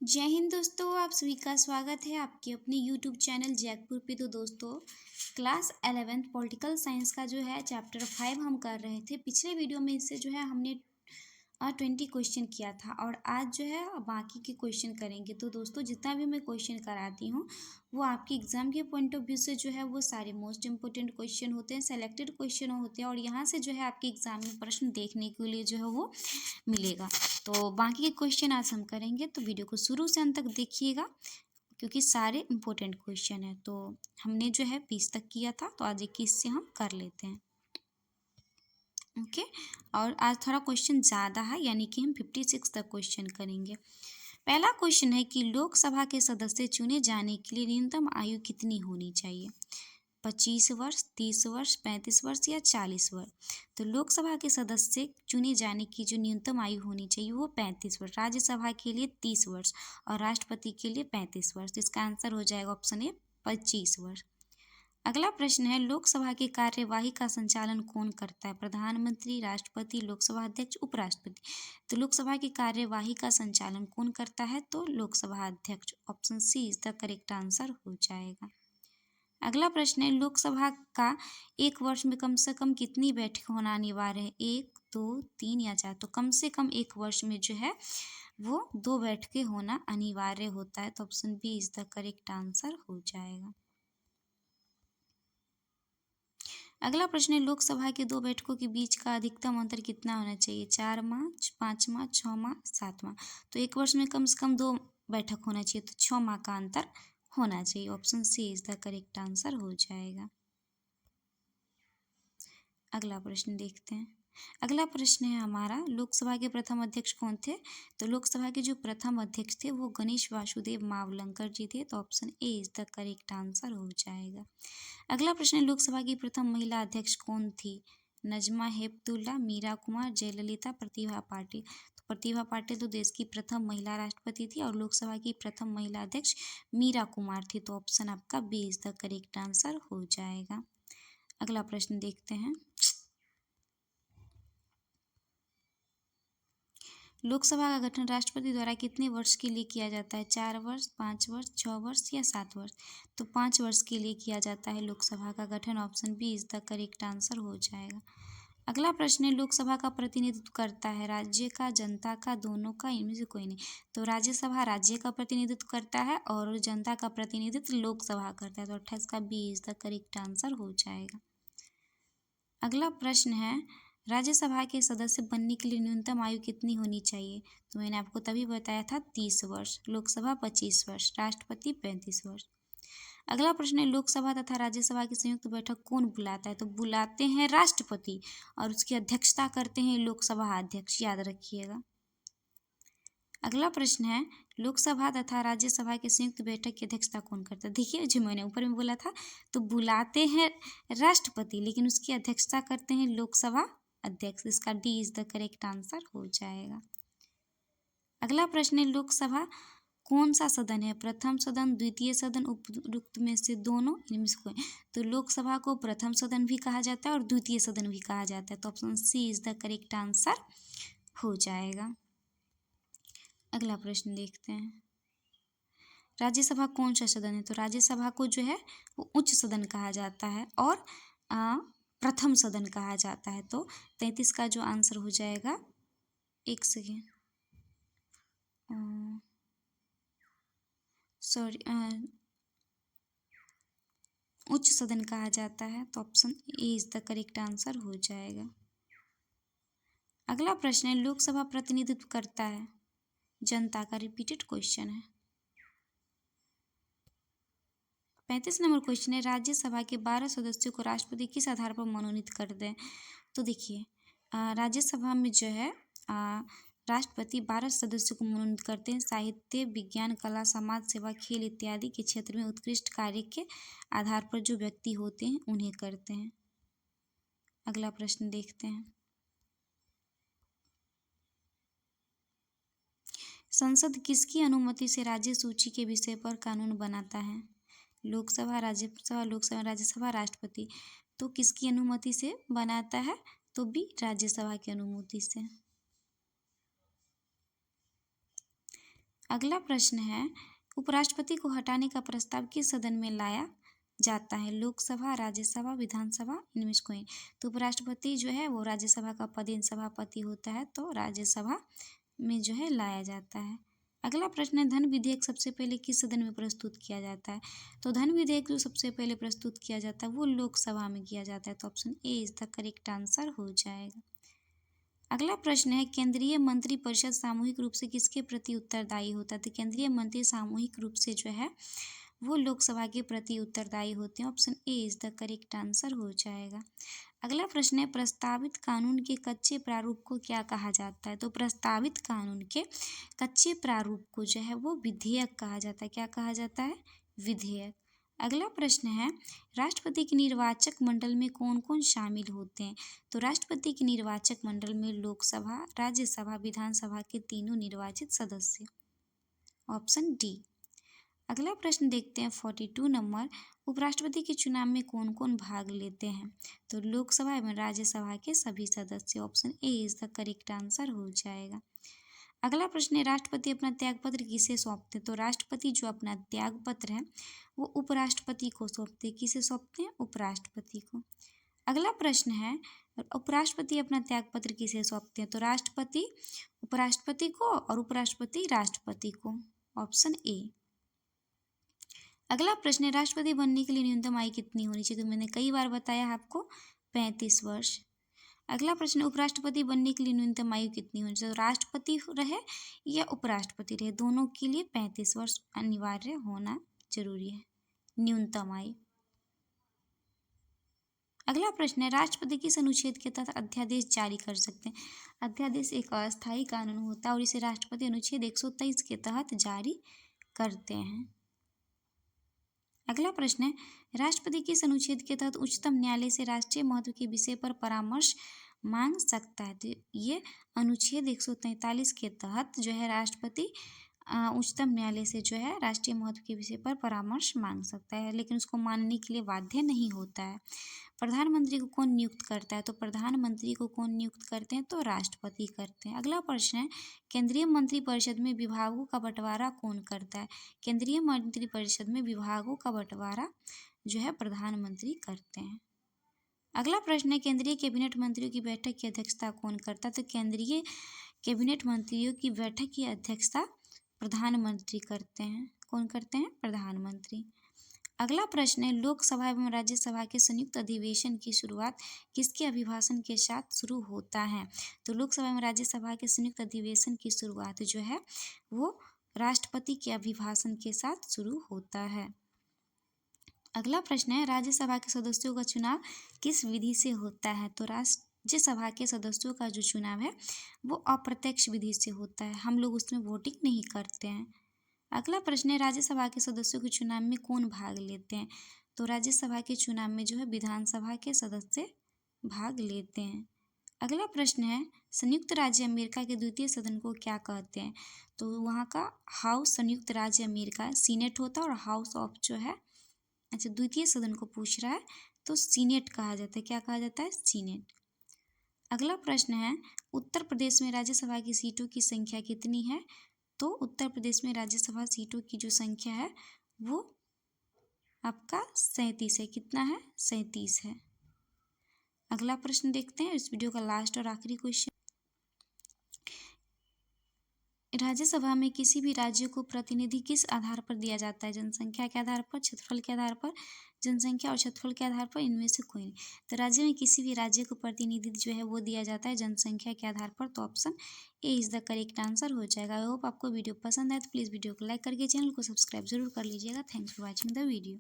जय हिंद दोस्तों, आप सभी का स्वागत है आपके अपने यूट्यूब चैनल जैकपुर पे। तो दोस्तों, क्लास 11th पॉलिटिकल साइंस का जो है चैप्टर 5 हम कर रहे थे। पिछले वीडियो में इससे जो है हमने 20 क्वेश्चन किया था और आज जो है बाकी के क्वेश्चन करेंगे। तो दोस्तों, जितना भी मैं क्वेश्चन कराती हूँ वो आपके एग्जाम के पॉइंट ऑफ व्यू से जो है वो सारे मोस्ट इंपॉर्टेंट क्वेश्चन होते हैं, सेलेक्टेड क्वेश्चन होते हैं और यहाँ से जो है आपके एग्जाम में प्रश्न देखने के लिए जो है वो मिलेगा। तो बाकी के क्वेश्चन आज हम करेंगे, तो वीडियो को शुरू से अंत तक देखिएगा क्योंकि सारे इंपॉर्टेंट क्वेश्चन हैं। तो हमने जो है 20 तक किया था, तो आज 21 से हम कर लेते हैं। ओके, और आज थोड़ा क्वेश्चन ज़्यादा है, यानी कि हम 56 तक क्वेश्चन करेंगे। पहला क्वेश्चन है कि लोकसभा के सदस्य चुने जाने के लिए न्यूनतम आयु कितनी होनी चाहिए? 25 वर्ष, 30 वर्ष, 35 वर्ष या 40 वर्ष? तो लोकसभा के सदस्य चुने जाने की जो न्यूनतम आयु होनी चाहिए वो 35 वर्ष, राज्यसभा के लिए 30 वर्ष और राष्ट्रपति के लिए 35 वर्ष। तो इसका आंसर हो जाएगा ऑप्शन ए 25 वर्ष। अगला प्रश्न है, लोकसभा की कार्यवाही का संचालन कौन करता है? प्रधानमंत्री, राष्ट्रपति, लोकसभा अध्यक्ष, उपराष्ट्रपति? तो लोकसभा की कार्यवाही का संचालन कौन करता है? तो लोकसभा अध्यक्ष। Option C is the correct answer हो जाएगा। अगला प्रश्न है, लोकसभा का एक वर्ष में कम से कम कितनी बैठक होना अनिवार्य है? 1, 2, 3 या 4? तो कम से कम एक वर्ष में जो है वो 2 बैठकें होना अनिवार्य होता है। तो option B is the correct answer हो जाएगा। अगला प्रश्न है, लोकसभा के 2 बैठकों के बीच का अधिकतम अंतर कितना होना चाहिए? 4 माह, 5 माह, 6 माह, 7 माह? तो एक वर्ष में कम से कम 2 बैठक होना चाहिए, तो 6 माह का अंतर होना चाहिए। Option C is the correct answer हो जाएगा। अगला प्रश्न देखते हैं। अगला प्रश्न है हमारा, लोकसभा के प्रथम अध्यक्ष कौन थे? तो लोकसभा के जो प्रथम अध्यक्ष थे वो गणेश वासुदेव मावलंकर जी थे। तो option A is the correct answer हो जाएगा। अगला प्रश्न है, लोकसभा की प्रथम महिला अध्यक्ष कौन थी? नजमा हेपतुल्ला, मीरा कुमार, जयललिता, प्रतिभा पाटिल? तो प्रतिभा पाटिल तो देश की प्रथम महिला राष्ट्रपति थी और लोकसभा की प्रथम महिला अध्यक्ष मीरा कुमार थी। तो ऑप्शन आपका B is the correct answer हो जाएगा। अगला प्रश्न देखते हैं, लोकसभा का गठन राष्ट्रपति द्वारा कितने वर्ष के लिए किया जाता है? 4 वर्ष, 5 वर्ष, 6 वर्ष या 7 वर्ष? तो 5 वर्ष के लिए किया जाता है लोकसभा का गठन। Option B is the correct answer हो जाएगा। अगला प्रश्न है, लोकसभा का प्रतिनिधित्व करता है राज्य का, जनता का, दोनों का, इनमें से कोई नहीं? तो राज्यसभा राज्य का प्रतिनिधित्व करता है और जनता का प्रतिनिधित्व लोकसभा करता है। तो 28 का B is the correct answer हो जाएगा। अगला प्रश्न है, राज्यसभा के सदस्य बनने के लिए न्यूनतम आयु कितनी होनी चाहिए? तो मैंने आपको तभी बताया था 30 वर्ष, लोकसभा 25 वर्ष, राष्ट्रपति 35 वर्ष। अगला प्रश्न है, लोकसभा तथा राज्यसभा की संयुक्त बैठक कौन बुलाता है? तो बुलाते हैं राष्ट्रपति और उसकी अध्यक्षता करते हैं लोकसभा अध्यक्ष, याद रखिएगा। अगला प्रश्न है, लोकसभा तथा राज्यसभा की संयुक्त बैठक की अध्यक्षता कौन करता है? देखिए, जो मैंने ऊपर में बोला था, तो बुलाते हैं राष्ट्रपति लेकिन उसकी अध्यक्षता करते हैं लोकसभा अध्यक्ष। इसका D is the correct answer हो जाएगा। अगला प्रश्न है, लोकसभा कौन सा सदन है? प्रथम सदन, द्वितीय सदन, उपयुक्त में से दोनों, इनमें से कोई? तो लोकसभा को प्रथम सदन भी कहा जाता है और द्वितीय सदन भी कहा जाता है। तो option C is the correct answer हो जाएगा। अगला प्रश्न देखते हैं, राज्यसभा कौन सा सदन है? तो राज्यसभा को जो है वो उच्च सदन कहा जाता है और प्रथम सदन कहा जाता है। तो 33 का जो आंसर हो जाएगा, एक सेकेंड, सॉरी, उच्च सदन कहा जाता है। तो option A is the correct answer हो जाएगा। अगला प्रश्न है, लोकसभा प्रतिनिधित्व करता है जनता का, रिपीटेड क्वेश्चन है। 35 नंबर क्वेश्चन है, राज्यसभा के 12 सदस्यों को राष्ट्रपति किस आधार पर मनोनीत कर दें? तो देखिए, राज्यसभा में जो है राष्ट्रपति 12 सदस्यों को मनोनीत करते हैं साहित्य, विज्ञान, कला, समाज सेवा, खेल इत्यादि के क्षेत्र में उत्कृष्ट कार्य के आधार पर जो व्यक्ति होते हैं उन्हें करते हैं। अगला प्रश्न देखते हैं, संसद किसकी अनुमति से राज्य सूची के विषय पर कानून बनाता है? लोकसभा, राज्यसभा, लोकसभा, राज्यसभा, राष्ट्रपति? तो किसकी अनुमति से बनाता है? तो भी राज्यसभा की अनुमति से। अगला प्रश्न है, उपराष्ट्रपति को हटाने का प्रस्ताव किस सदन में लाया जाता है? लोकसभा, राज्यसभा, विधानसभा, इनमें से कोई। तो उपराष्ट्रपति जो है वो राज्यसभा का पदेन सभापति होता है, तो राज्यसभा में जो है लाया जाता है। अगला प्रश्न है, धन विधेयक सबसे पहले किस सदन में प्रस्तुत किया जाता है? तो धन विधेयक जो सबसे पहले प्रस्तुत किया जाता है वो लोकसभा में किया जाता है, तो option A is the correct answer हो जाएगा। अगला प्रश्न है, केंद्रीय मंत्रिपरिषद सामूहिक रूप से किसके प्रति उत्तरदायी होता है? तो केंद्रीय मंत्री सामूहिक रूप से जो है वो लोकसभा के प्रति उत्तरदायी होते हैं, option A is the correct answer हो जाएगा। अगला प्रश्न है, प्रस्तावित कानून के कच्चे प्रारूप को क्या कहा जाता है? तो प्रस्तावित कानून के कच्चे प्रारूप को जो है वो विधेयक कहा जाता है। क्या कहा जाता है? विधेयक। अगला प्रश्न है, राष्ट्रपति के निर्वाचक मंडल में कौन कौन शामिल होते हैं? तो राष्ट्रपति के निर्वाचक मंडल में लोकसभा, राज्यसभा, विधानसभा के तीनों निर्वाचित सदस्य, ऑप्शन डी। अगला प्रश्न देखते हैं 42 नंबर, उपराष्ट्रपति के चुनाव में कौन कौन भाग लेते हैं? तो लोकसभा एवं राज्यसभा के सभी सदस्य, option A is the correct answer हो जाएगा। अगला प्रश्न है, राष्ट्रपति अपना त्यागपत्र किसे सौंपते हैं? तो राष्ट्रपति जो अपना त्यागपत्र है वो उपराष्ट्रपति को सौंपते हैं। किसे सौंपते हैं? उपराष्ट्रपति को। अगला प्रश्न है, उपराष्ट्रपति अपना त्यागपत्र किसे सौंपते हैं? तो राष्ट्रपति उपराष्ट्रपति को और उपराष्ट्रपति राष्ट्रपति को, ऑप्शन ए। अगला प्रश्न है, राष्ट्रपति बनने के लिए न्यूनतम आयु कितनी होनी चाहिए? तो मैंने कई बार बताया आपको 35 वर्ष। अगला प्रश्न, उपराष्ट्रपति बनने के लिए न्यूनतम आयु कितनी होनी चाहिए? तो राष्ट्रपति रहे या उपराष्ट्रपति रहे, दोनों के लिए 35 वर्ष अनिवार्य होना जरूरी है, न्यूनतम आयु। अगला प्रश्न है, राष्ट्रपति किस अनुच्छेद के तहत अध्यादेश जारी कर सकते हैं? अध्यादेश एक अस्थायी कानून होता है और इसे राष्ट्रपति अनुच्छेद 123 के तहत जारी करते हैं। अगला प्रश्न है, राष्ट्रपति किस अनुच्छेद के तहत उच्चतम न्यायालय से राष्ट्रीय महत्व के विषय पर परामर्श मांग सकता है? तो ये अनुच्छेद 143 के तहत जो है राष्ट्रपति उच्चतम न्यायालय से जो है राष्ट्रीय महत्व के विषय पर परामर्श मांग सकता है, लेकिन उसको मानने के लिए बाध्य नहीं होता है। प्रधानमंत्री को कौन नियुक्त करता है? तो प्रधानमंत्री को कौन नियुक्त करते हैं? तो राष्ट्रपति करते हैं। अगला प्रश्न है, केंद्रीय मंत्रिपरिषद में विभागों का बंटवारा कौन करता है? केंद्रीय मंत्रिपरिषद में विभागों का बंटवारा जो है प्रधानमंत्री करते हैं। अगला प्रश्न है, केंद्रीय कैबिनेट मंत्रियों की बैठक की अध्यक्षता कौन करता है? तो केंद्रीय कैबिनेट मंत्रियों की बैठक की अध्यक्षता प्रधानमंत्री करते हैं। कौन करते हैं? प्रधानमंत्री। अगला प्रश्न है, लोकसभा एवं राज्यसभा के संयुक्त अधिवेशन की शुरुआत किसके अभिभाषण के साथ शुरू होता है? तो लोकसभा एवं राज्यसभा के संयुक्त अधिवेशन की शुरुआत जो है वो राष्ट्रपति के अभिभाषण के साथ शुरू होता है। अगला प्रश्न है, राज्यसभा के सदस्यों का चुनाव किस विधि से होता है? तो राज्यसभा के सदस्यों का जो चुनाव है वो अप्रत्यक्ष विधि से होता है, हम लोग उसमें वोटिंग नहीं करते हैं। अगला प्रश्न है, राज्यसभा के सदस्यों के चुनाव में कौन भाग लेते हैं? तो राज्यसभा के चुनाव में जो है विधानसभा के सदस्य भाग लेते हैं। अगला प्रश्न है, संयुक्त राज्य अमेरिका के द्वितीय सदन को क्या कहते हैं? तो वहाँ का हाउस संयुक्त राज्य अमेरिका सीनेट होता है और हाउस ऑफ जो है, अच्छा द्वितीय सदन को पूछ रहा है तो सीनेट कहा जाता है। क्या कहा जाता है? सीनेट। अगला प्रश्न है, उत्तर प्रदेश में राज्यसभा की सीटों की संख्या कितनी है? तो उत्तर प्रदेश में राज्यसभा सीटों की जो संख्या है वो आपका 37 है। कितना है? 37 है। अगला प्रश्न देखते हैं, इस वीडियो का लास्ट और आखिरी क्वेश्चन। राज्यसभा में किसी भी राज्य को प्रतिनिधि किस आधार पर दिया जाता है? जनसंख्या के आधार पर, क्षेत्रफल के आधार पर, जनसंख्या और क्षेत्रफल के आधार पर, इनमें से कोई नहीं। तो राज्य में किसी भी राज्य को प्रतिनिधि जो है वो दिया जाता है जनसंख्या के आधार पर, तो option A is the correct answer हो जाएगा। आई होप आपको वीडियो पसंद आए तो प्लीज़ वीडियो को लाइक करके चैनल को सब्सक्राइब जरूर कर लीजिएगा। Thanks for watching the video.